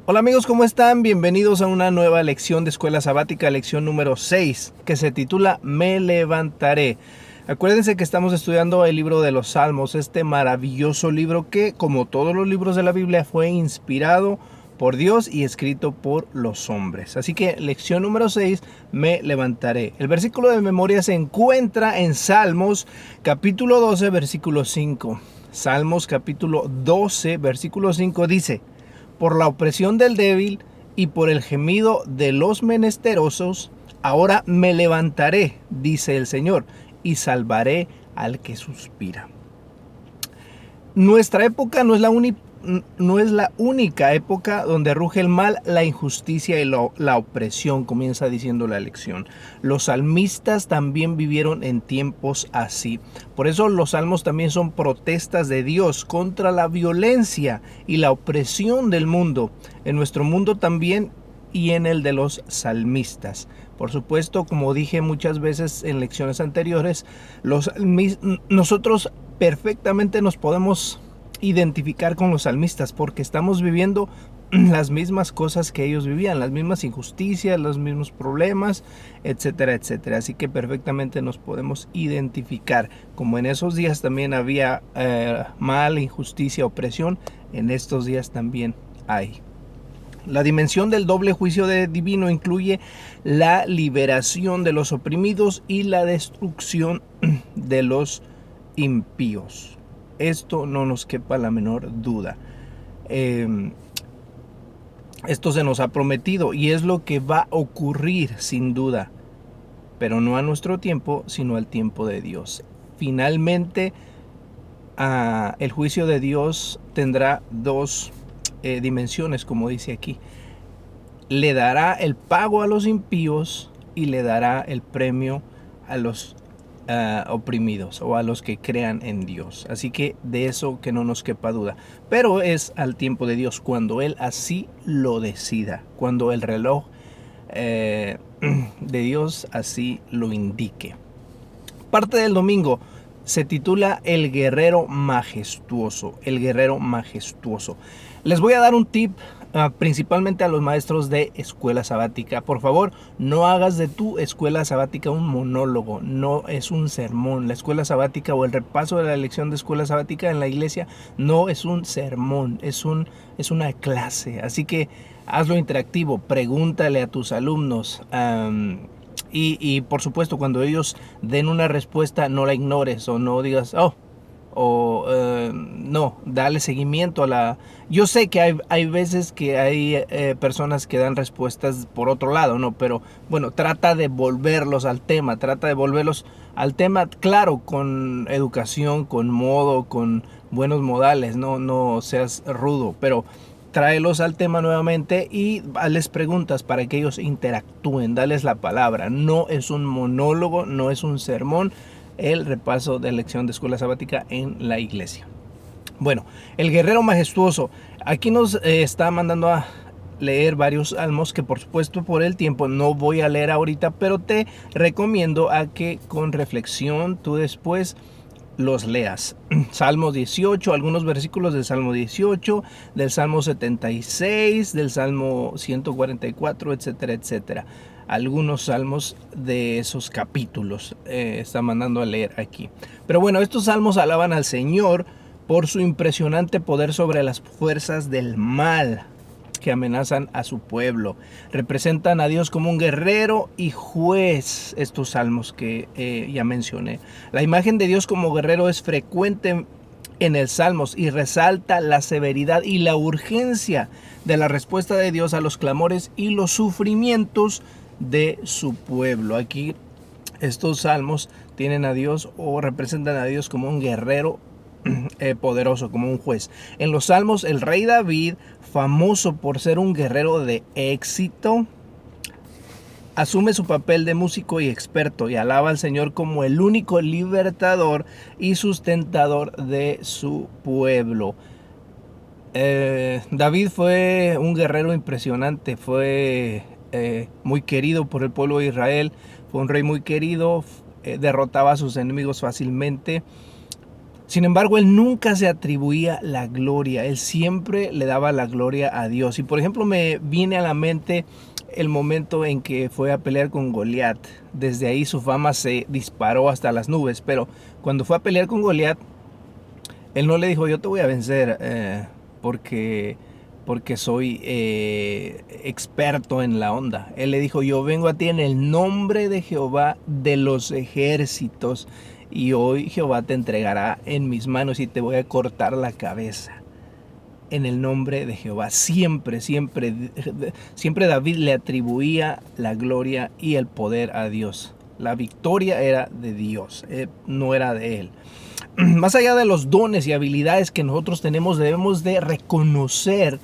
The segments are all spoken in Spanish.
Hola amigos, ¿cómo están? Bienvenidos a una nueva lección de Escuela Sabática, lección número 6, que se titula Me levantaré. Acuérdense que estamos estudiando el libro de los Salmos, este maravilloso libro que, como todos los libros de la Biblia, fue inspirado por Dios y escrito por los hombres. Así que lección número 6, me levantaré. El versículo de memoria se encuentra en Salmos capítulo 12, versículo 5. Salmos capítulo 12, versículo 5 dice: por la opresión del débil y por el gemido de los menesterosos, ahora me levantaré, dice el Señor, y salvaré al que suspira. Nuestra época no es la única época donde ruge el mal, la injusticia y la opresión, comienza diciendo la lección. Los salmistas también vivieron en tiempos así. Por eso los salmos también son protestas de Dios contra la violencia y la opresión del mundo. En nuestro mundo también y en el de los salmistas. Por supuesto, como dije muchas veces en lecciones anteriores, nosotros perfectamente nos podemos identificar con los salmistas porque estamos viviendo las mismas cosas que ellos vivían, las mismas injusticias, los mismos problemas, etcétera, etcétera. Así que perfectamente nos podemos identificar. Como en esos días también había mal, injusticia, opresión, en estos días también hay. La dimensión del doble juicio divino incluye la liberación de los oprimidos y la destrucción de los impíos. Esto no nos quepa la menor duda. Esto se nos ha prometido y es lo que va a ocurrir sin duda, pero no a nuestro tiempo, sino al tiempo de Dios. Finalmente, el juicio de Dios tendrá dos dimensiones, como dice aquí. Le dará el pago a los impíos y le dará el premio a los oprimidos o a los que crean en Dios. Así que de eso que no nos quepa duda. Pero es al tiempo de Dios, cuando Él así lo decida, cuando el reloj de Dios así lo indique. Parte del domingo se titula El guerrero majestuoso. El guerrero majestuoso. Les voy a dar un tip principalmente a los maestros de escuela sabática. Por favor, no hagas de tu escuela sabática un monólogo, no es un sermón. La escuela sabática o el repaso de la lección de escuela sabática en la iglesia no es un sermón, es una clase. Así que hazlo interactivo, pregúntale a tus alumnos. Y por supuesto, cuando ellos den una respuesta, no la ignores o no digas, no, dale seguimiento a la... Yo sé que hay veces que hay personas que dan respuestas por otro lado, ¿no? Pero bueno, trata de volverlos al tema, claro, con educación, con modo, con buenos modales, no seas rudo, pero tráelos al tema nuevamente y hazles preguntas para que ellos interactúen, dales la palabra. No es un monólogo, no es un sermón, el repaso de lección de escuela sabática en la iglesia. Bueno, el guerrero majestuoso. Aquí nos está mandando a leer varios salmos que por supuesto por el tiempo no voy a leer ahorita, pero te recomiendo a que con reflexión tú después los leas. Salmo 18, algunos versículos del Salmo 18, del Salmo 76, del Salmo 144, etcétera, etcétera. Algunos salmos de esos capítulos está mandando a leer aquí. Pero bueno, estos salmos alaban al Señor por su impresionante poder sobre las fuerzas del mal que amenazan a su pueblo. Representan a Dios como un guerrero y juez, estos salmos que ya mencioné. La imagen de Dios como guerrero es frecuente en el Salmos y resalta la severidad y la urgencia de la respuesta de Dios a los clamores y los sufrimientos de su pueblo. Aquí estos salmos tienen a Dios o representan a Dios como un guerrero poderoso, como un juez. En los salmos, el rey David, famoso por ser un guerrero de éxito, asume su papel de músico y experto y alaba al Señor como el único libertador y sustentador de su pueblo. David fue un guerrero impresionante, fue muy querido por el pueblo de Israel, fue un rey muy querido, derrotaba a sus enemigos fácilmente. Sin embargo, él nunca se atribuía la gloria, él siempre le daba la gloria a Dios. Y por ejemplo, me viene a la mente el momento en que fue a pelear con Goliat. Desde ahí su fama se disparó hasta las nubes, pero cuando fue a pelear con Goliat, él no le dijo, yo te voy a vencer porque, porque soy experto en la onda. Él le dijo, yo vengo a ti en el nombre de Jehová de los ejércitos, y hoy Jehová te entregará en mis manos y te voy a cortar la cabeza. En el nombre de Jehová. Siempre, siempre, siempre David le atribuía la gloria y el poder a Dios. La victoria era de Dios, no era de él. Más allá de los dones y habilidades que nosotros tenemos, debemos de reconocer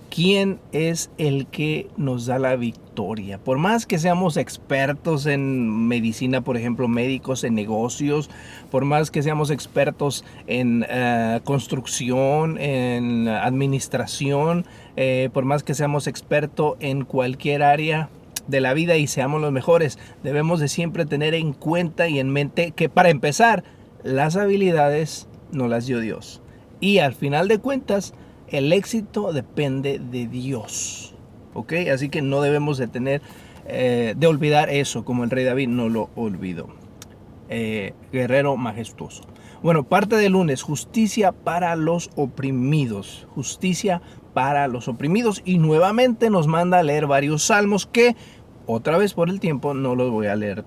quién es el que nos da la victoria. Por más que seamos expertos en medicina, por ejemplo, médicos, en negocios, por más que seamos expertos en construcción, en administración, por más que seamos expertos en cualquier área de la vida y seamos los mejores, debemos de siempre tener en cuenta y en mente que, para empezar, las habilidades nos las dio Dios. Y al final de cuentas, el éxito depende de Dios. ¿Ok? Así que no debemos de tener, de olvidar eso, como el rey David no lo olvidó. Guerrero majestuoso. Bueno, parte del lunes, justicia para los oprimidos. Justicia para los oprimidos. Y nuevamente nos manda a leer varios salmos que, otra vez por el tiempo, no los voy a leer.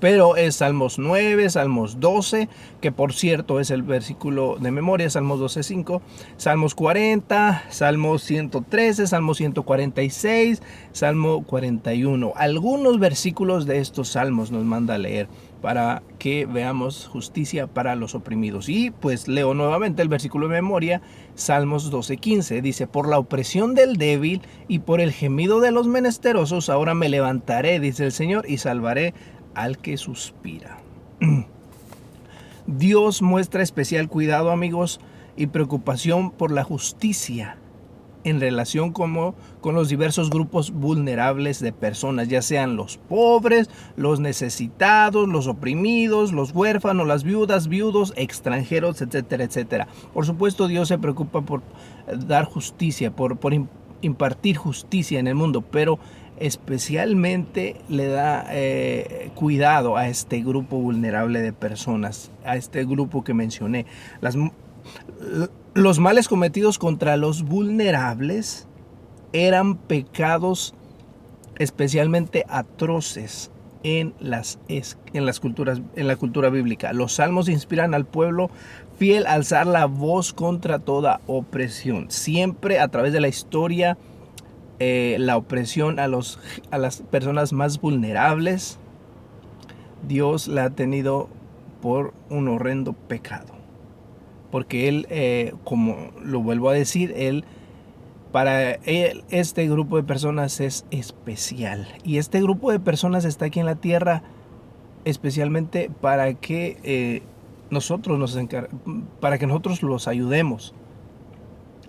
Pero es Salmos 9, Salmos 12, que por cierto es el versículo de memoria, Salmos 12:5, Salmos 40, Salmos 113, Salmos 146, Salmo 41. Algunos versículos de estos salmos nos manda a leer para que veamos justicia para los oprimidos. Y pues leo nuevamente el versículo de memoria, Salmos 12:15. Dice, por la opresión del débil y por el gemido de los menesterosos, ahora me levantaré, dice el Señor, y salvaré al que suspira. Dios muestra especial cuidado, amigos, y preocupación por la justicia en relación con los diversos grupos vulnerables de personas, ya sean los pobres, los necesitados, los oprimidos, los huérfanos, las viudas, viudos, extranjeros, etcétera, etcétera. Por supuesto, Dios se preocupa por dar justicia, por impartir justicia en el mundo, pero especialmente le da cuidado a este grupo vulnerable de personas, a este grupo que mencioné. Los males cometidos contra los vulnerables eran pecados especialmente atroces en la cultura bíblica. Los salmos inspiran al pueblo fiel a alzar la voz contra toda opresión. Siempre a través de la historia, la opresión a las personas más vulnerables, Dios la ha tenido por un horrendo pecado. Porque Él, como lo vuelvo a decir, para Él este grupo de personas es especial. Y este grupo de personas está aquí en la tierra especialmente para que nosotros los ayudemos.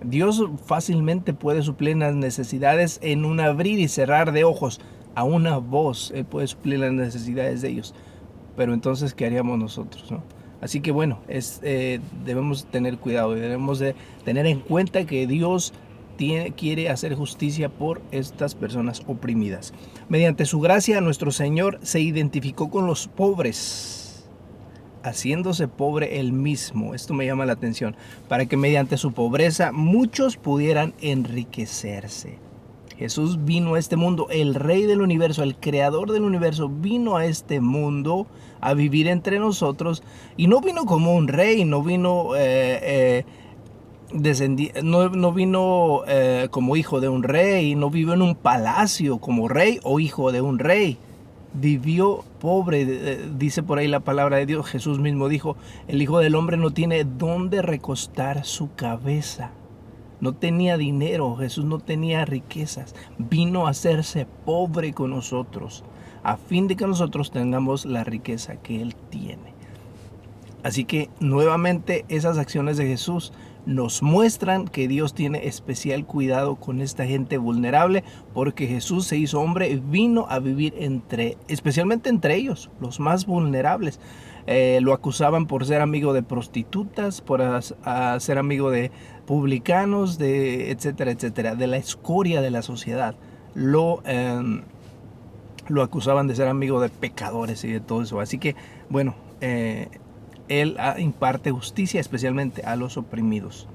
Dios fácilmente puede suplir las necesidades en un abrir y cerrar de ojos. A una voz Él puede suplir las necesidades de ellos. Pero entonces, ¿qué haríamos nosotros, no? Así que bueno, debemos tener cuidado y debemos de tener en cuenta que Dios quiere hacer justicia por estas personas oprimidas. Mediante su gracia, nuestro Señor se identificó con los pobres, haciéndose pobre él mismo. Esto me llama la atención, para que mediante su pobreza muchos pudieran enriquecerse. Jesús vino a este mundo, el Rey del universo, el Creador del universo, vino a este mundo a vivir entre nosotros, y no vino como un rey, no vino no vino como hijo de un rey, no vivió en un palacio como rey o hijo de un rey. Vivió pobre, dice por ahí la palabra de Dios. Jesús mismo dijo, el Hijo del Hombre no tiene dónde recostar su cabeza. No tenía dinero, Jesús no tenía riquezas. Vino a hacerse pobre con nosotros, a fin de que nosotros tengamos la riqueza que Él tiene. Así que nuevamente esas acciones de Jesús nos muestran que Dios tiene especial cuidado con esta gente vulnerable, porque Jesús se hizo hombre y vino a vivir especialmente entre ellos, los más vulnerables. lo acusaban por ser amigo de prostitutas, por ser amigo de publicanos, de etcétera, etcétera, de la escoria de la sociedad. Lo acusaban de ser amigo de pecadores y de todo eso. Así que, bueno, él imparte justicia especialmente a los oprimidos.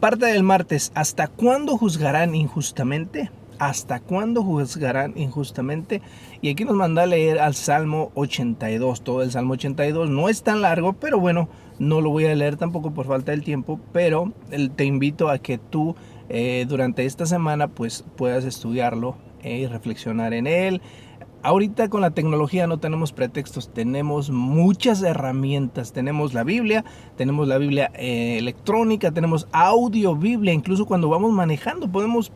Parte del martes. ¿Hasta cuándo juzgarán injustamente? ¿Hasta cuándo juzgarán injustamente? Y aquí nos manda a leer al Salmo 82. Todo el Salmo 82 no es tan largo, pero bueno, no lo voy a leer tampoco por falta del tiempo. Pero te invito a que tú durante esta semana pues puedas estudiarlo y reflexionar en él. Ahorita con la tecnología no tenemos pretextos, tenemos muchas herramientas. Tenemos la Biblia electrónica, tenemos audio Biblia. Incluso cuando vamos manejando podemos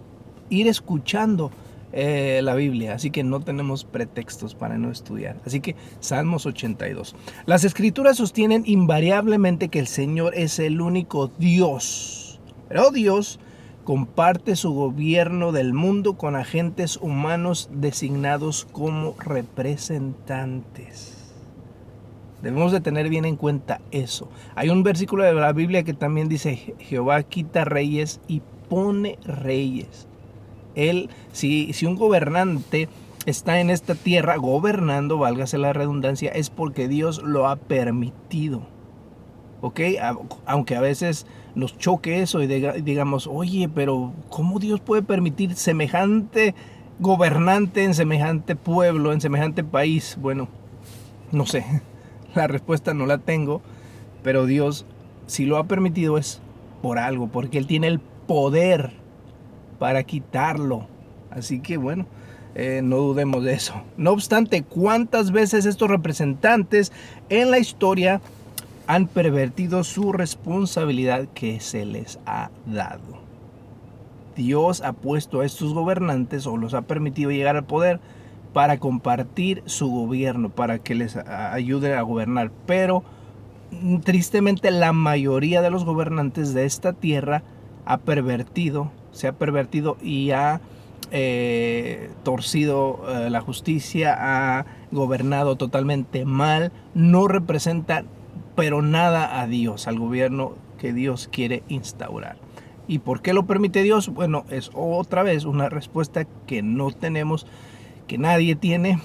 ir escuchando la Biblia. Así que no tenemos pretextos para no estudiar. Así que Salmos 82. Las Escrituras sostienen invariablemente que el Señor es el único Dios. Pero Dios comparte su gobierno del mundo con agentes humanos designados como representantes. Debemos de tener bien en cuenta eso. Hay un versículo de la Biblia que también dice: Jehová quita reyes y pone reyes. Si un gobernante está en esta tierra gobernando, válgase la redundancia, es porque Dios lo ha permitido. ¿Ok? Aunque a veces nos choque eso y digamos, oye, pero ¿cómo Dios puede permitir semejante gobernante en semejante pueblo, en semejante país? Bueno, no sé, la respuesta no la tengo, pero Dios, si lo ha permitido es por algo, porque Él tiene el poder para quitarlo. Así que bueno, no dudemos de eso. No obstante, ¿cuántas veces estos representantes en la historia han pervertido su responsabilidad que se les ha dado? Dios ha puesto a estos gobernantes o los ha permitido llegar al poder para compartir su gobierno, para que les ayude a gobernar. Pero tristemente la mayoría de los gobernantes de esta tierra se ha pervertido y ha torcido la justicia, ha gobernado totalmente mal, no representa pero nada a Dios, al gobierno que Dios quiere instaurar. ¿Y por qué lo permite Dios? Bueno, es otra vez una respuesta que no tenemos, que nadie tiene.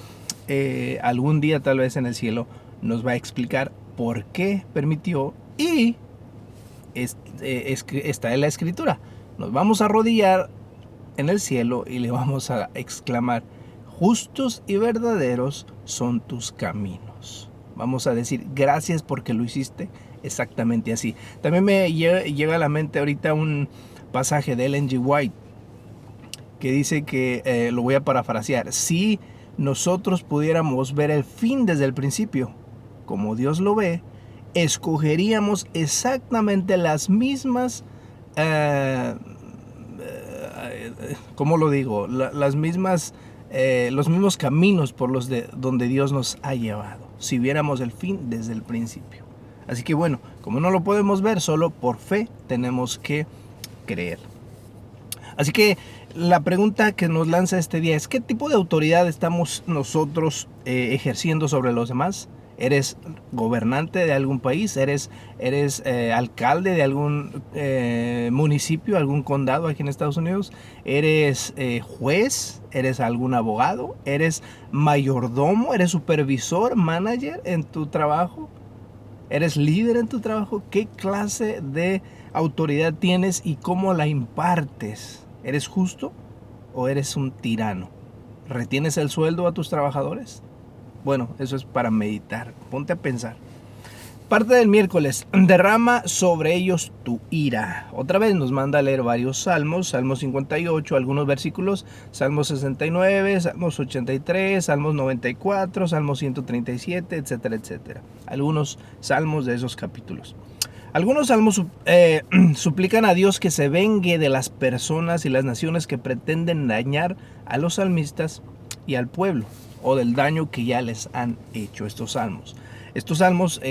Algún día tal vez en el cielo nos va a explicar por qué permitió, y está en la Escritura. Nos vamos a arrodillar en el cielo y le vamos a exclamar: justos y verdaderos son tus caminos. Vamos a decir gracias porque lo hiciste exactamente así. También me llega a la mente ahorita un pasaje de Ellen G. White que dice que, lo voy a parafrasear: si nosotros pudiéramos ver el fin desde el principio, como Dios lo ve, escogeríamos exactamente las mismas, ¿cómo lo digo? Las mismas, los mismos caminos por los donde Dios nos ha llevado, si viéramos el fin desde el principio. Así que bueno, como no lo podemos ver, solo por fe tenemos que creer. Así que la pregunta que nos lanza este día es: ¿qué tipo de autoridad estamos nosotros ejerciendo sobre los demás? ¿Eres gobernante de algún país? ¿Eres alcalde de algún municipio, algún condado aquí en Estados Unidos? ¿Eres juez? ¿Eres algún abogado? ¿Eres mayordomo? ¿Eres supervisor, manager en tu trabajo? ¿Eres líder en tu trabajo? ¿Qué clase de autoridad tienes y cómo la impartes? ¿Eres justo o eres un tirano? ¿Retienes el sueldo a tus trabajadores? Bueno, eso es para meditar. Ponte a pensar. Parte del miércoles: derrama sobre ellos tu ira. Otra vez nos manda a leer varios salmos. Salmo 58, algunos versículos. Salmo 69, Salmos 83, Salmos 94, Salmos 137, etcétera, etcétera. Algunos salmos de esos capítulos. Algunos salmos suplican a Dios que se vengue de las personas y las naciones que pretenden dañar a los salmistas y al pueblo, o del daño que ya les han hecho estos salmos. Estos salmos,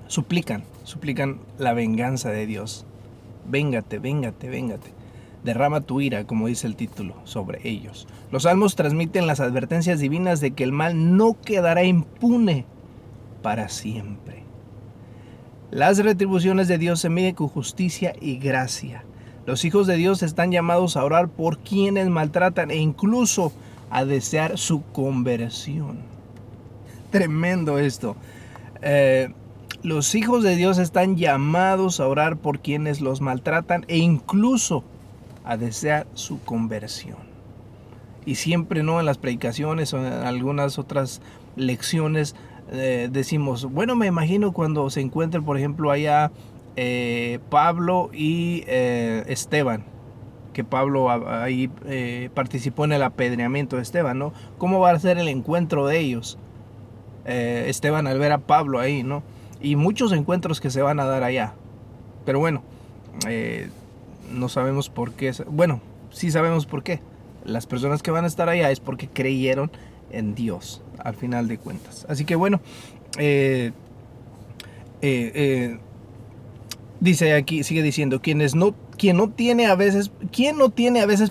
suplican la venganza de Dios. Véngate, véngate, véngate. Derrama tu ira, como dice el título, sobre ellos. Los salmos transmiten las advertencias divinas de que el mal no quedará impune para siempre. Las retribuciones de Dios se miden con justicia y gracia. Los hijos de Dios están llamados a orar por quienes maltratan e incluso a desear su conversión. Tremendo esto. Los hijos de Dios están llamados a orar por quienes los maltratan e incluso a desear su conversión. Y siempre, ¿no?, en las predicaciones o en algunas otras lecciones decimos, bueno, me imagino cuando se encuentren, por ejemplo, allá Pablo y Esteban, que Pablo ahí participó en el apedreamiento de Esteban, ¿no? ¿Cómo va a ser el encuentro de ellos? Esteban al ver a Pablo ahí, ¿no? Y muchos encuentros que se van a dar allá. Pero bueno, no sabemos por qué. Bueno, sí sabemos por qué. Las personas que van a estar allá es porque creyeron en Dios, al final de cuentas. Así que bueno, dice aquí, sigue diciendo, ¿quién no tiene a veces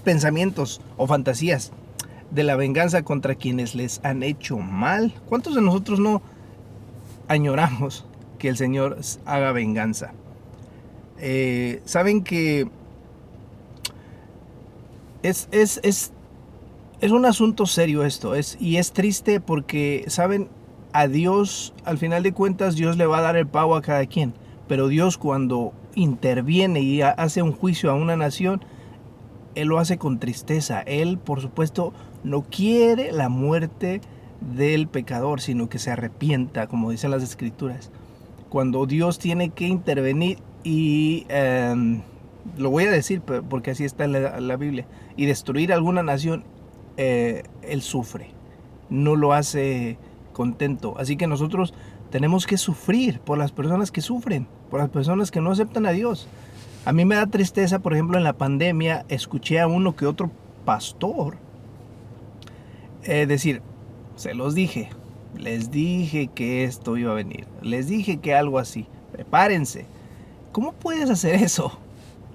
pensamientos o fantasías de la venganza contra quienes les han hecho mal? ¿Cuántos de nosotros no añoramos que el Señor haga venganza? Saben que es un asunto serio esto, y es triste porque, saben, a Dios, al final de cuentas, Dios le va a dar el pago a cada quien, pero Dios, cuando interviene y hace un juicio a una nación, Él lo hace con tristeza. Él, por supuesto, no quiere la muerte del pecador, sino que se arrepienta, como dicen las Escrituras. Cuando Dios tiene que intervenir y lo voy a decir porque así está en la Biblia, y destruir alguna nación, Él sufre, no lo hace contento. Así que nosotros tenemos que sufrir por las personas que sufren, por las personas que no aceptan a Dios. A mí me da tristeza, por ejemplo, en la pandemia escuché a uno que otro pastor decir, se los dije, les dije que esto iba a venir, les dije que algo así, prepárense. ¿Cómo puedes hacer eso?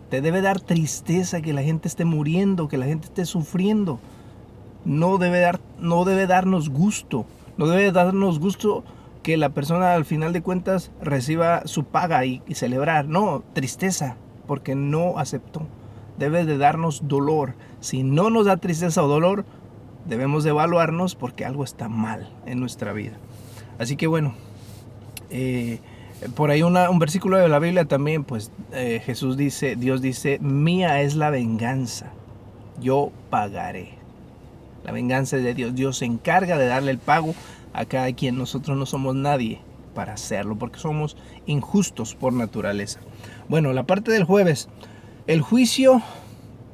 Te debe dar tristeza que la gente esté muriendo, que la gente esté sufriendo. No debe darnos gusto. No debe darnos gusto que la persona al final de cuentas reciba su paga y celebrar. No, tristeza, porque no aceptó. Debe de darnos dolor. Si no nos da tristeza o dolor, debemos de evaluarnos porque algo está mal en nuestra vida. Así que bueno, por ahí un versículo de la Biblia también, pues Dios dice, mía es la venganza, yo pagaré. La venganza es de Dios. Dios se encarga de darle el pago a cada quien. Nosotros no somos nadie para hacerlo, porque somos injustos por naturaleza. Bueno, la parte del jueves, el juicio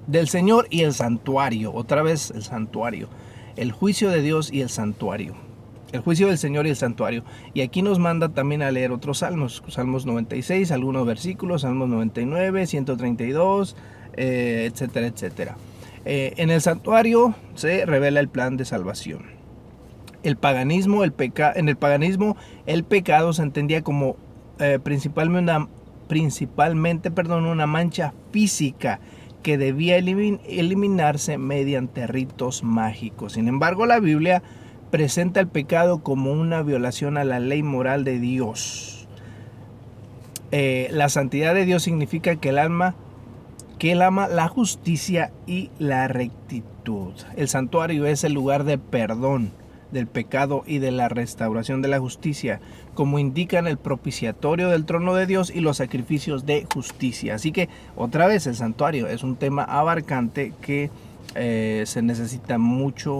del Señor y el santuario. Otra vez el santuario. El juicio de Dios y el santuario. El juicio del Señor y el santuario. Y aquí nos manda también a leer otros salmos. Salmos 96, algunos versículos. Salmos 99, 132, etcétera, etcétera. En el santuario se revela el plan de salvación. En el paganismo el pecado se entendía como principalmente una mancha física que debía eliminarse mediante ritos mágicos. Sin embargo, la Biblia presenta el pecado como una violación a la ley moral de Dios. La santidad de Dios significa que Él ama la justicia y la rectitud. El santuario es el lugar de perdón del pecado y de la restauración de la justicia, como indican el propiciatorio del trono de Dios y los sacrificios de justicia. Así que otra vez el santuario es un tema abarcante que se necesita mucha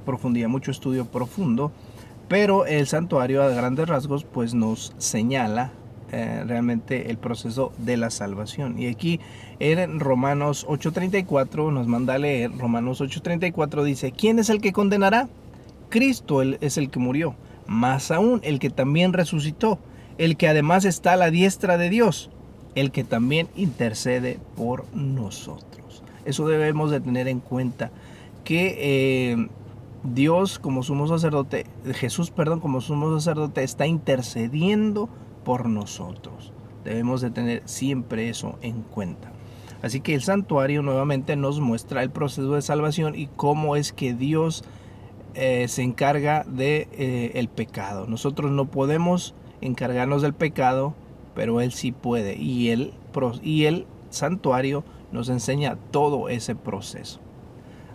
profundidad, mucho estudio profundo, pero el santuario a grandes rasgos pues nos señala realmente el proceso de la salvación. Y aquí en Romanos 8:34 nos manda a leer. Romanos 8:34 dice, ¿quién es el que condenará? Cristo es el que murió, más aún el que también resucitó, el que además está a la diestra de Dios, el que también intercede por nosotros. Eso debemos de tener en cuenta, que Dios como sumo sacerdote, Jesús, como sumo sacerdote, está intercediendo por nosotros. Debemos de tener siempre eso en cuenta. Así que el santuario nuevamente nos muestra el proceso de salvación y cómo es que Dios se encarga de el pecado. Nosotros no podemos encargarnos del pecado, pero Él sí puede. Y el santuario nos enseña todo ese proceso.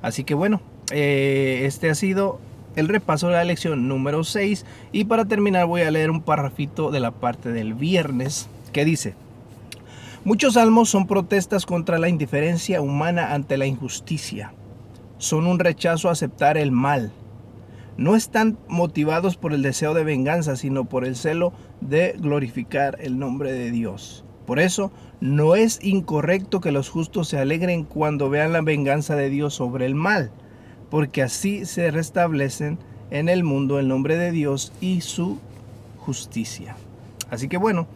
Así que bueno, este ha sido el repaso de la lección número 6. Y para terminar voy a leer un parrafito de la parte del viernes que dice: muchos salmos son protestas contra la indiferencia humana ante la injusticia. Son un rechazo a aceptar el mal. No están motivados por el deseo de venganza, sino por el celo de glorificar el nombre de Dios. Por eso, no es incorrecto que los justos se alegren cuando vean la venganza de Dios sobre el mal, porque así se restablecen en el mundo el nombre de Dios y su justicia. Así que bueno,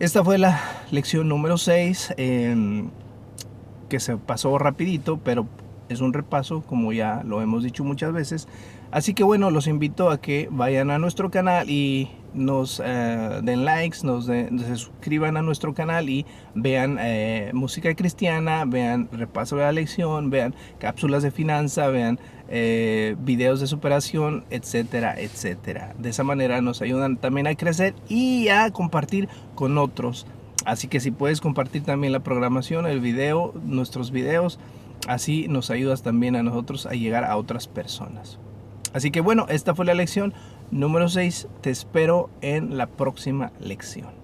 esta fue la lección número 6, que se pasó rapidito, pero es un repaso, como ya lo hemos dicho muchas veces. Así que bueno, los invito a que vayan a nuestro canal y nos den likes, se suscriban a nuestro canal y vean música cristiana, vean repaso de la lección, vean cápsulas de finanza, vean videos de superación, etcétera, etcétera. De esa manera nos ayudan también a crecer y a compartir con otros. Así que si puedes compartir también la programación, el video, nuestros videos, así nos ayudas también a nosotros a llegar a otras personas. Así que bueno, esta fue la lección número 6. Te espero en la próxima lección.